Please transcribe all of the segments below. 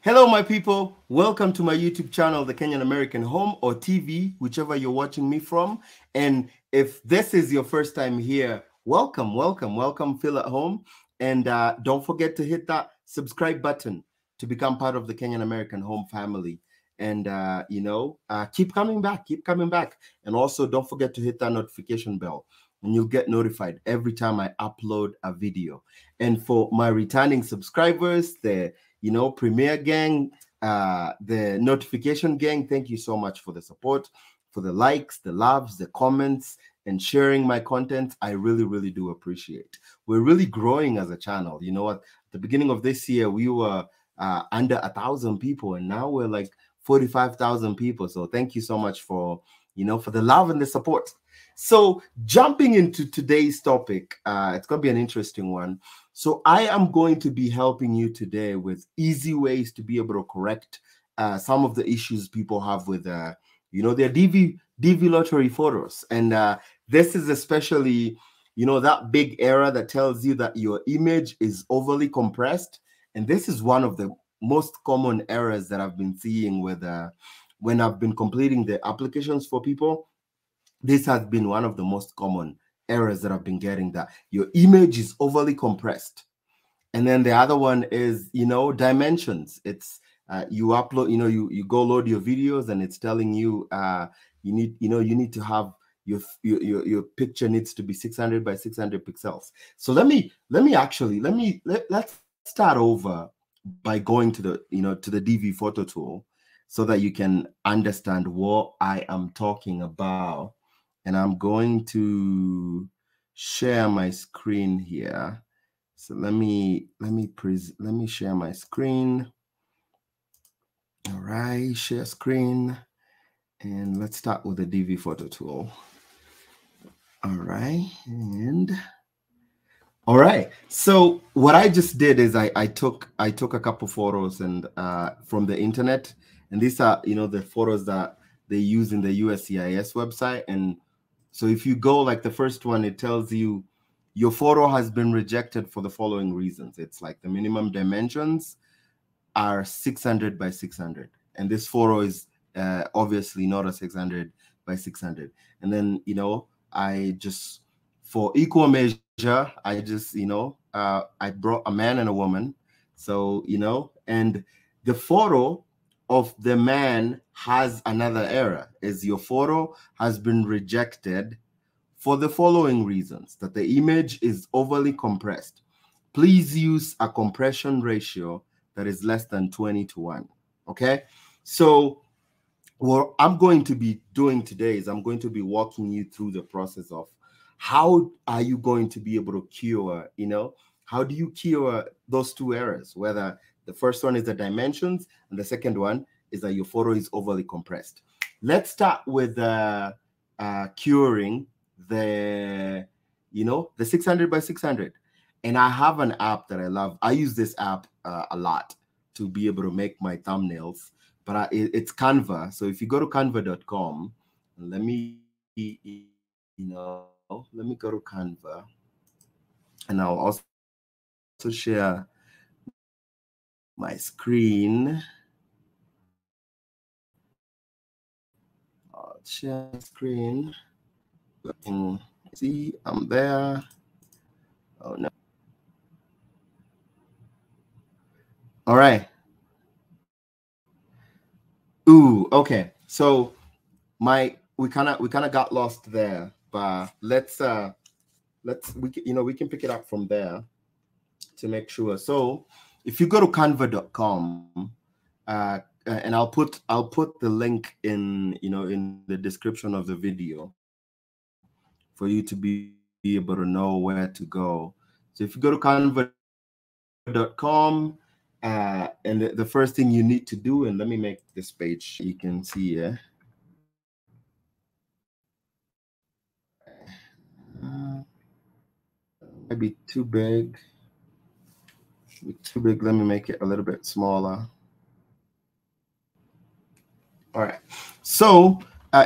Hello, my people. Welcome to my YouTube channel, The Kenyan American Home, or TV, whichever you're watching me from. And if this is your first time here, welcome, welcome, welcome. Feel at home. And don't forget to hit that subscribe button to become part of the Kenyan American Home family. And, keep coming back, keep coming back. And also don't forget to hit that notification bell, and you'll get notified every time I upload a video. And for my returning subscribers, the Premier Gang, the notification gang, thank you so much for the support, for the likes, the loves, the comments, and sharing my content. I really, really do appreciate. We're really growing as a channel. You know what? At the beginning of this year, we were under 1,000 people, and now we're like 45,000 people. So thank you so much for the love and the support. So jumping into today's topic, it's going to be an interesting one. So I am going to be helping you today with easy ways to be able to correct some of the issues people have with, their DV lottery photos. And this is especially, that big error that tells you that your image is overly compressed. And this is one of the most common errors that I've been seeing with when I've been completing the applications for people. This has been one of the most common errors that I've been getting, that your image is overly compressed. And then the other one is, dimensions. It's you upload, you go load your videos, and it's telling you you need to have your picture needs to be 600 by 600 pixels. So let's start over by going to the to the DV photo tool, so that you can understand what I am talking about. And I'm going to share my screen here. So let me share my screen. All right, share screen. And let's start with the DV photo tool. All right. All right. So what I just did is I took a couple photos and from the internet, and these are the photos that they use in the USCIS website. And so if you go, like the first one, it tells you your photo has been rejected for the following reasons. It's like the minimum dimensions are 600 by 600. And this photo is obviously not a 600 by 600. And then, I just, for equal measure, I just, I brought a man and a woman. So, and the photo of the man has another error, is your photo has been rejected for the following reasons: that the image is overly compressed. Please use a compression ratio that is less than 20:1. Okay, so what I'm going to be doing today is I'm going to be walking you through the process of how are you going to be able to cure, how do you cure those two errors, whether the first one is the dimensions and the second one is that your photo is overly compressed. Let's start with curing the 600 by 600. And I have an app that I love. I use this app a lot to be able to make my thumbnails, but it's Canva. So if you go to canva.com, let me go to Canva, and I'll also share my screen. I'll share my screen. See, I'm there. Oh no. All right. Ooh, okay. So we kind of got lost there, but we can pick it up from there to make sure. So if you go to canva.com, and I'll put the link in in the description of the video for you to be able to know where to go. So if you go to canva.com, and the first thing you need to do, and let me make this page you can see here. Might be too big. Too big. Let me make it a little bit smaller. All right. So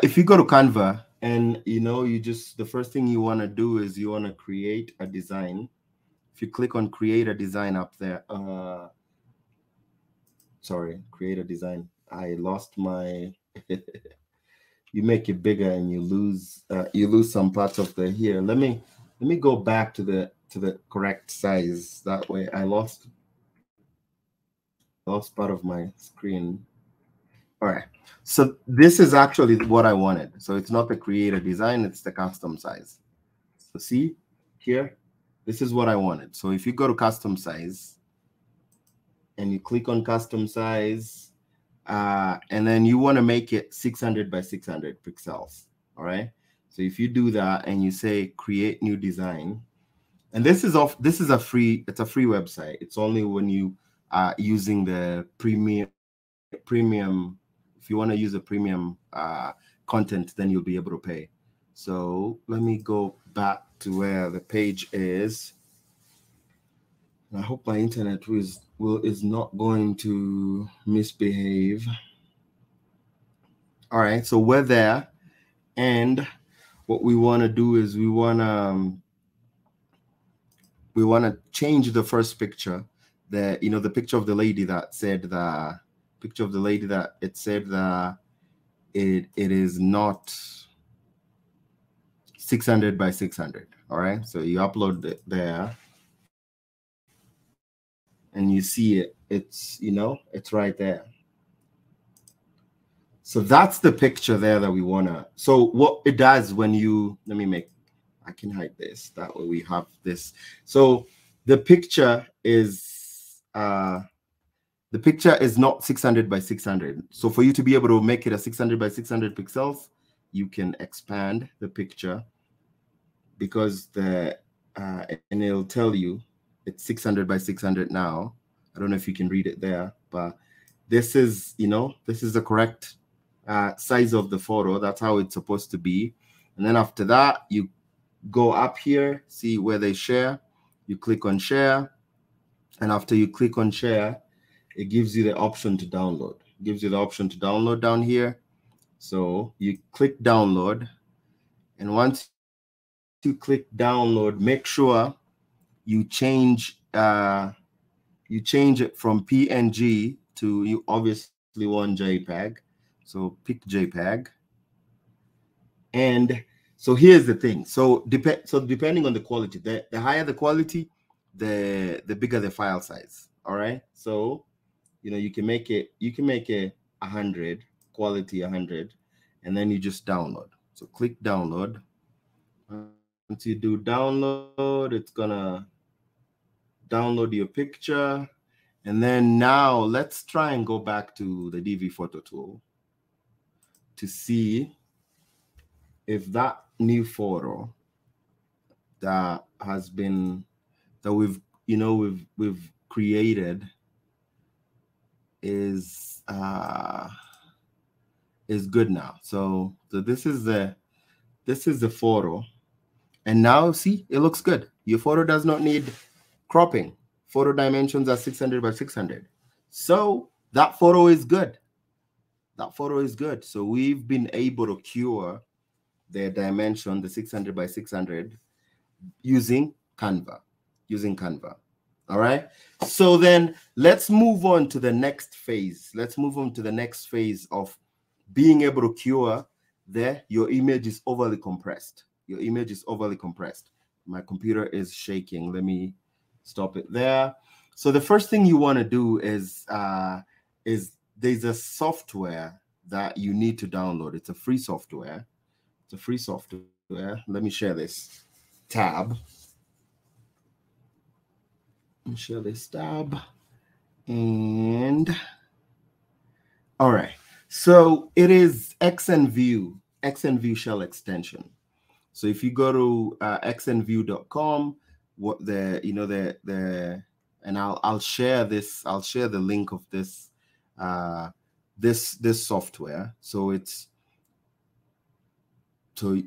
if you go to Canva, and the first thing you want to do is you want to create a design. If you click on create a design up there, sorry, create a design. I lost my you make it bigger and you lose some parts of the here. Let me go back to the correct size. That way I lost part of my screen. All right. So this is actually what I wanted. So it's not the creator design, it's the custom size. So see here, this is what I wanted. So if you go to custom size and you click on custom size, and then you want to make it 600 by 600 pixels. All right. So if you do that and you say create new design, and this is a free, it's a free website. It's only when you are using the premium. If you want to use a premium content, then you'll be able to pay. So let me go back to where the page is. I hope my internet is not going to misbehave. All right, so we're there, and what we want to do is we want to change the first picture. The picture of the lady that said the picture of the lady that it said that it is not 600 by 600. All right, so you upload it there and you see it. It's right there. So that's the picture there that we want to. So what it does when you, I can hide this. That way we have this. So the picture is not 600 by 600. So for you to be able to make it a 600 by 600 pixels, you can expand the picture, because and it'll tell you it's 600 by 600 now. I don't know if you can read it there, but this is the correct size of the photo. That's how it's supposed to be. And then after that, you go up here, see where they share. You click on share, and after you click on share, it gives you the option to download. It gives you the option to download down here. So you click download, and once you click download, make sure you change it from PNG to, you obviously want JPEG. So pick JPEG. And so here's the thing. So depending on the quality, the higher the quality, the bigger the file size. All right. So you can make it 100, quality 100, and then you just download. So click download. Once you do download, it's gonna download your picture. And then now let's try and go back to the DV photo tool to see if that new photo that we've created is good now. So this is the photo, and now see, it looks good. Your photo does not need cropping. Photo dimensions are 600 by 600. So that photo is good. That photo is good. So we've been able to cure the dimension, the 600 by 600, using Canva. All right. So then let's move on to the next phase. Let's move on to the next phase of being able to cure your image is overly compressed. Your image is overly compressed. My computer is shaking. Let me stop it there. So the first thing you want to do is there's a software that you need to download. It's a free software. It's a free software. Let me share this tab. Let me share this tab. And all right. So it is XNView shell extension. So if you go to xnview.com, and I'll share this. I'll share the link of this this software. So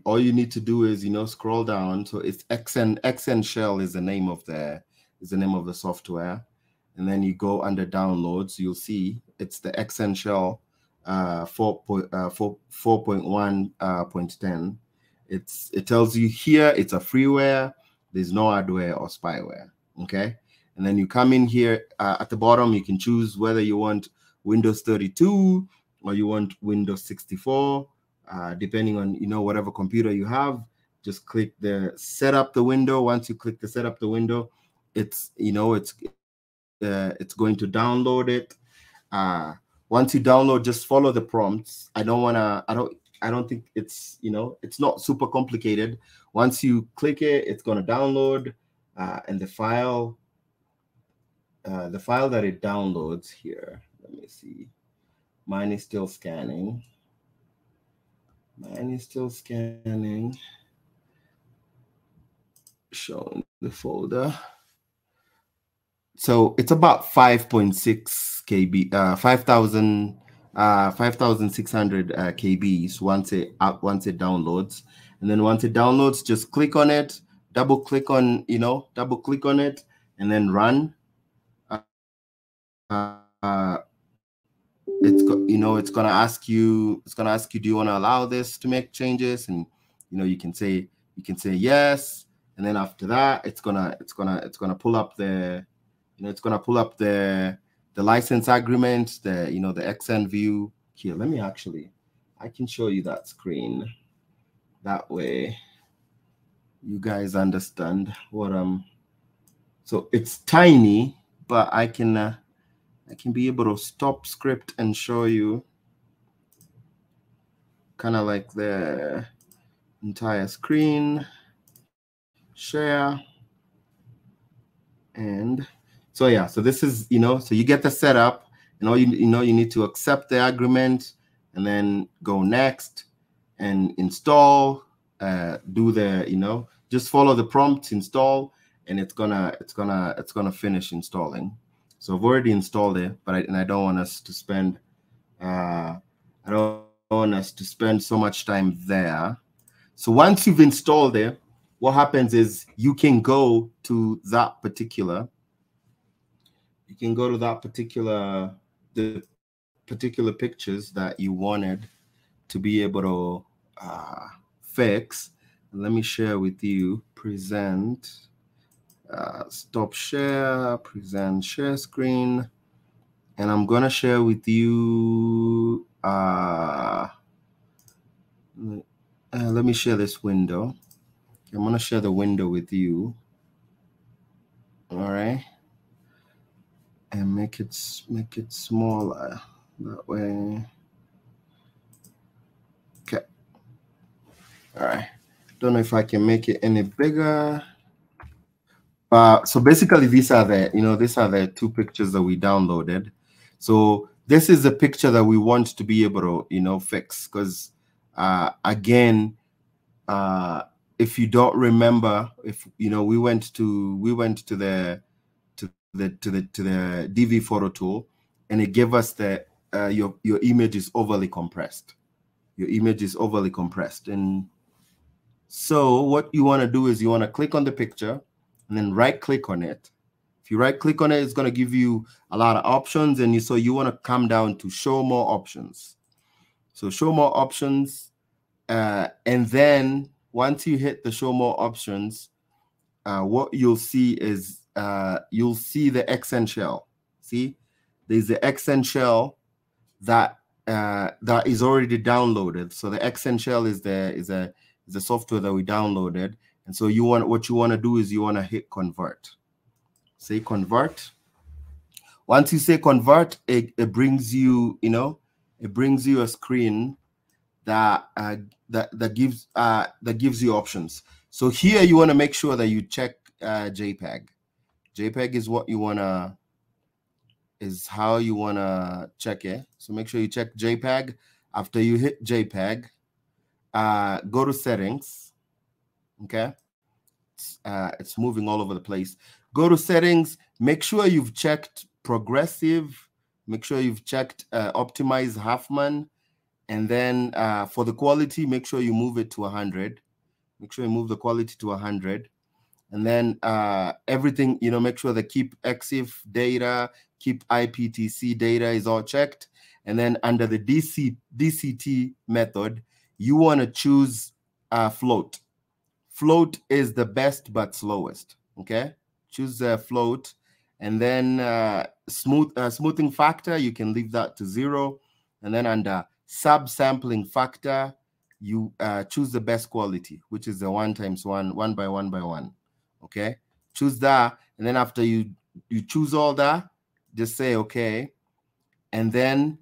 all you need to do is scroll down. So it's XN shell is the name of the software, and then you go under downloads. You'll see it's the XN shell 4.1.10. It tells you here it's a freeware. There's no hardware or spyware. Okay, and then you come in here at the bottom. You can choose whether you want Windows 32 or you want Windows 64, depending on, whatever computer you have. Just click the set up the window. Once you click the set up the window, it's going to download it. Once you download, just follow the prompts. I don't think it's, it's not super complicated. Once you click it, it's going to download, and the file that it downloads here, let me see. Mine is still scanning. Showing the folder. So it's about 5.6 KB, 5,600 KBs once it downloads. And then once it downloads, just click on it, double click on it, and then run. It's gonna ask you, do you want to allow this to make changes? And you can say yes. And then after that, it's gonna pull up the license agreement, the XN view. Here, let me I can show you that screen. That way you guys understand what so it's tiny, but I can be able to stop script and show you kind of like the entire screen, share. And so yeah, so this is, so you get the setup, and all you need to accept the agreement and then go next and install, do the, just follow the prompt, install, and it's gonna finish installing. So I've already installed it, but I don't want us to spend so much time there. So once you've installed it, what happens is you can go to that particular the particular pictures that you wanted to be able to fix. Let me share with you, present, stop share, present share screen. And I'm gonna share with you, let me share this window. I'm gonna share the window with you. All right. And make it smaller that way. Okay. All right. Don't know if I can make it any bigger. So basically, these are the two pictures that we downloaded. So this is a picture that we want to be able to fix, because again, if you don't remember, if we went to the DV photo tool, and it gave us the your image is overly compressed. Your image is overly compressed. And so what you want to do is you want to click on the picture and then right click on it. If you right click on it, it's going to give you a lot of options, and so you want to come down to show more options. So show more options, and then once you hit the show more options, what you'll see is you'll see the XN shell. See, there's the XN shell that is already downloaded. So the XN shell is the software that we downloaded, and so what you want to do is you want to hit convert. Say convert. Once you say convert, it brings you a screen that gives you options. So here you want to make sure that you check JPEG. JPEG is what you wanna how you wanna check it. So make sure you check JPEG. After you hit JPEG, go to settings. Okay, it's moving all over the place. Go to settings. Make sure you've checked progressive. Make sure you've checked optimize Huffman. And then for the quality, make sure you move it to 100. Make sure you move the quality to 100. And then everything, make sure the keep EXIF data, keep IPTC data is all checked. And then under the DCT method, you want to choose float. Float is the best but slowest. Okay, choose float, And then smoothing factor, you can leave that to 0. And then under subsampling factor, you choose the best quality, which is the 1 times 1, 1 by 1 by 1. Okay, choose that. And then after you choose all that, just say okay. And then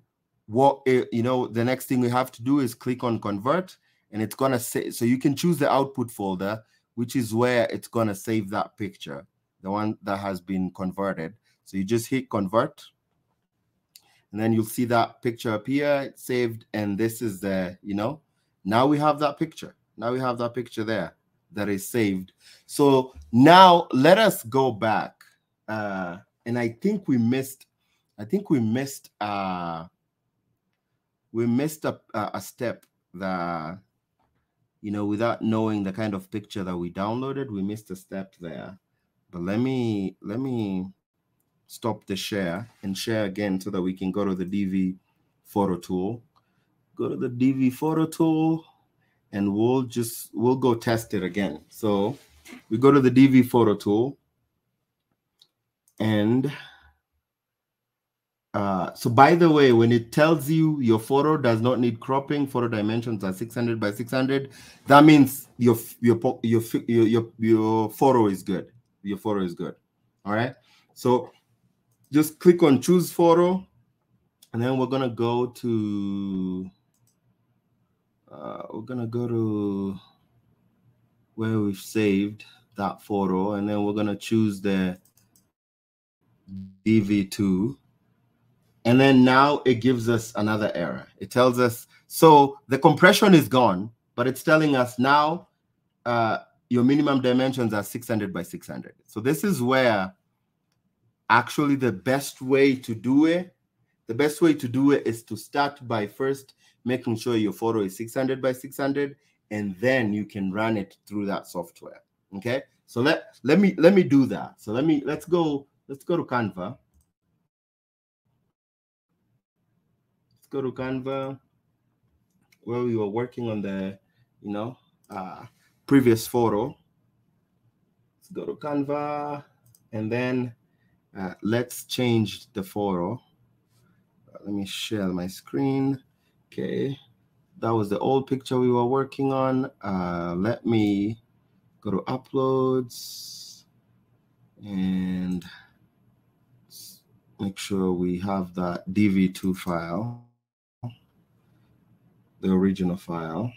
the next thing we have to do is click on convert, and it's gonna say, so you can choose the output folder, which is where it's gonna save that picture, the one that has been converted. So you just hit convert, and then you'll see that picture appear. It's saved, and this is the, now we have that picture. Now we have that picture there that is saved. So now let us go back, and I think we missed a step that, without knowing the kind of picture that we downloaded, we missed a step there. But let me stop the share and share again so that we can go to the DV photo tool. Go to the DV photo tool, and we'll go test it again. So we go to the DV photo tool, and so by the way, when it tells you your photo does not need cropping, photo dimensions are 600 by 600, that means your photo is good. Your photo is good. All right. So just click on choose photo, and then we're gonna go to where we've saved that photo, and then we're gonna choose the DV2. And then now it gives us another error. It tells us, so the compression is gone, but it's telling us now your minimum dimensions are 600 by 600. So this is where actually the best way to do it is to start by first making sure your photo is 600 by 600, and then you can run it through that software. Okay, so let me do that. So let's go to Canva. Let's go to Canva, where we were working on the previous photo. Let's go to Canva, and then let's change the photo. Let me share my screen. Okay, that was the old picture we were working on. Let me go to uploads and make sure we have that DV2 file, the original file.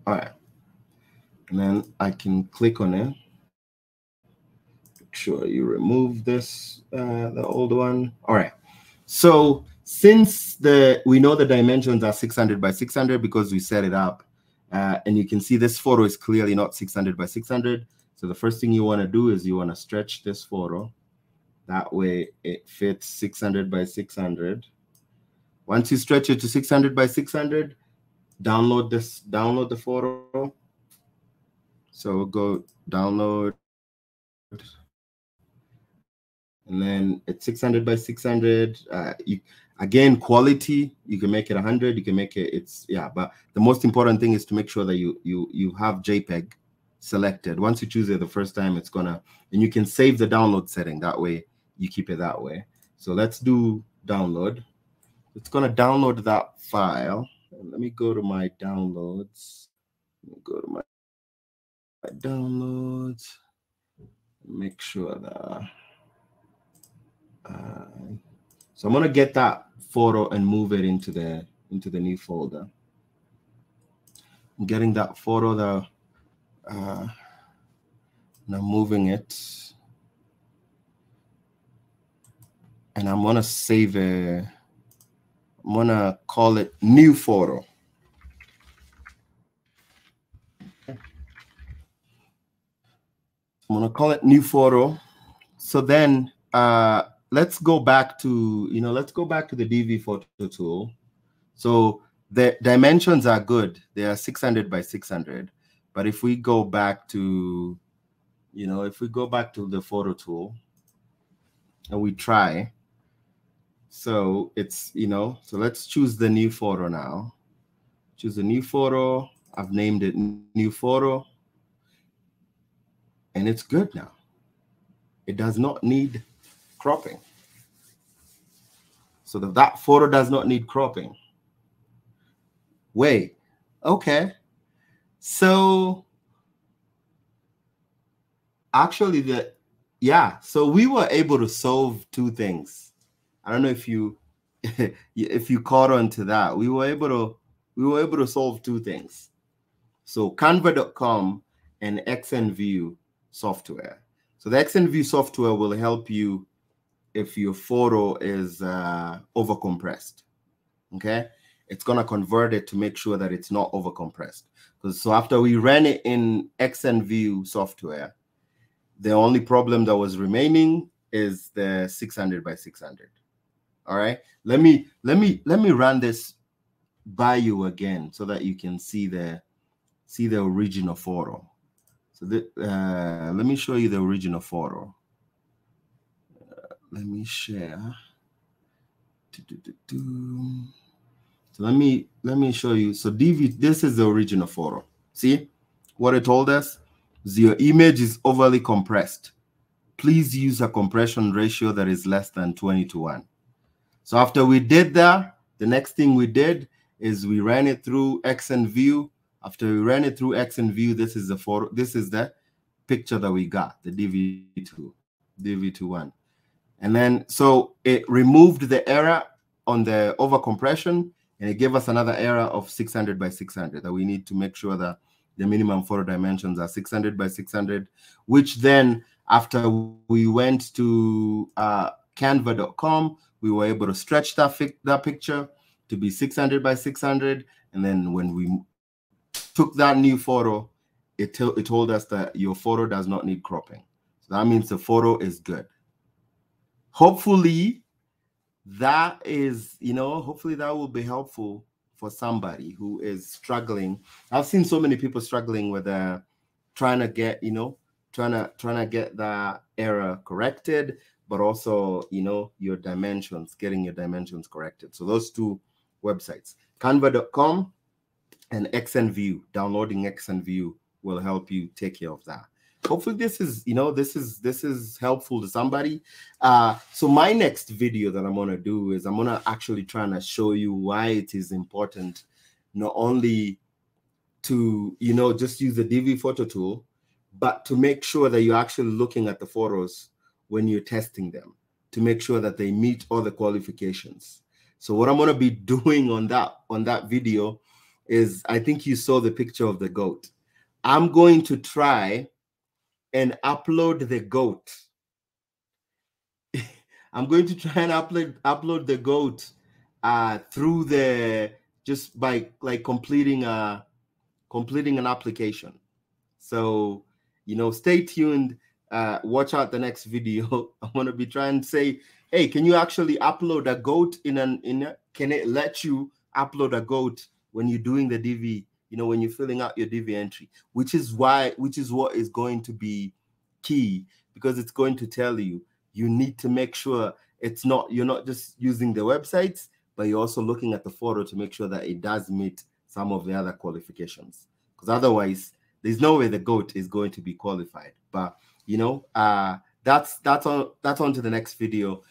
All right, and then I can click on it. Make sure you remove this, the old one. All right. So since we know the dimensions are 600 by 600 because we set it up, and you can see this photo is clearly not 600 by 600. So the first thing you want to do is you want to stretch this photo. That way it fits 600 by 600. Once you stretch it to 600 by 600, download the photo. So we'll go download. And then it's 600 by 600. Again, quality, you can make it 100. You can make it, but the most important thing is to make sure that you have JPEG selected. Once you choose it the first time, it's gonna, and you can save the download setting. That way, you keep it that way. So let's do download. It's gonna download that file. And let me go to my downloads. Let me go to my downloads. Make sure that. So I'm gonna get that photo and move it into the new folder. I'm getting that photo there, and I'm moving it, and I'm gonna save it. I'm gonna call it new photo. I'm gonna call it new photo. So then let's go back to the DV photo tool. So the dimensions are good. They are 600 by 600. But if we go back to, the photo tool and we try, so it's, so let's choose the new photo now. Choose the new photo. I've named it new photo. And it's good now. it does not need cropping. So that photo does not need cropping. Wait, okay. So actually so we were able to solve two things. I don't know if you if you caught on to that. We were able to solve two things. So Canva.com and XNView software. So the XNView software will help you if your photo is overcompressed. Okay, it's gonna convert it to make sure that it's not overcompressed. So after we ran it in XNView software, the only problem that was remaining is the 600 by 600. All right, let me run this by you again so that you can see the original photo. So let me show you the original photo. Let me share. So let me show you. So DV, this is the original photo. See what it told us? Your image is overly compressed. Please use a compression ratio that is less than 20:1. So after we did that, the next thing we did is we ran it through XNView. After we ran it through XNView, this is the photo. This is the picture that we got, the DV21. And then so it removed the error on the overcompression, and it gave us another error of 600 by 600 that we need to make sure that the minimum photo dimensions are 600 by 600, which then after we went to canva.com, we were able to stretch that picture to be 600 by 600. And then when we took that new photo, it told us that your photo does not need cropping. So that means the photo is good. Hopefully that is, hopefully that will be helpful for somebody who is struggling. I've seen so many people struggling with trying to get, trying to get that error corrected, but also, your dimensions, getting your dimensions corrected. So those two websites, canva.com and XNView, downloading XNView will help you take care of that. Hopefully this is, this is helpful to somebody. So my next video that I'm going to do is I'm going to actually try to show you why it is important not only to, just use the DV photo tool, but to make sure that you're actually looking at the photos when you're testing them to make sure that they meet all the qualifications. So what I'm going to be doing on that video is, I think you saw the picture of the goat. I'm going to try and upload the goat. I'm going to try and upload the goat through just by like completing an application. So, stay tuned. Watch out the next video. I'm going to be trying to say, hey, can you actually upload a goat can it let you upload a goat when you're doing the DV, when you're filling out your DV entry, which is what is going to be key, because it's going to tell you need to make sure you're not just using the websites, but you're also looking at the photo to make sure that it does meet some of the other qualifications, because otherwise there's no way the goat is going to be qualified. But that's on to the next video.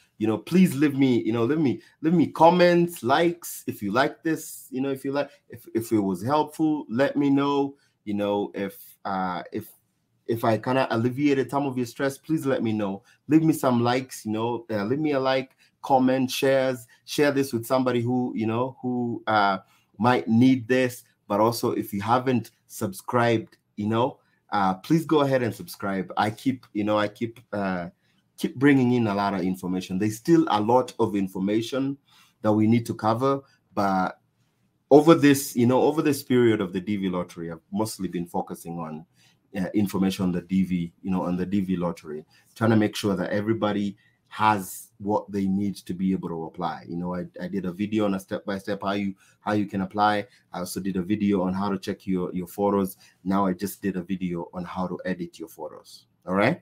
Please leave me comments, likes if you like this. If it was helpful, let me know. If I kind of alleviated some of your stress, please let me know. Leave me some likes. Leave me a like, comment, share this with somebody who might need this. But also, if you haven't subscribed, please go ahead and subscribe. I keep bringing in a lot of information. There's still a lot of information that we need to cover, but over this period of the DV lottery, I've mostly been focusing on information on the DV, on the DV lottery, trying to make sure that everybody has what they need to be able to apply. I did a video on a step-by-step how you can apply. I also did a video on how to check your photos. Now I just did a video on how to edit your photos. All right.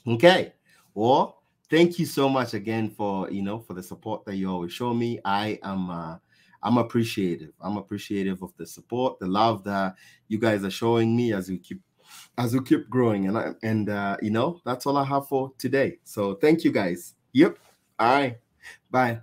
Okay. Well, thank you so much again for the support that you always show me. I'm appreciative. I'm appreciative of the support, the love that you guys are showing me as we keep as we keep growing. And you know, that's all I have for today. So thank you guys. Yep. All right. Bye.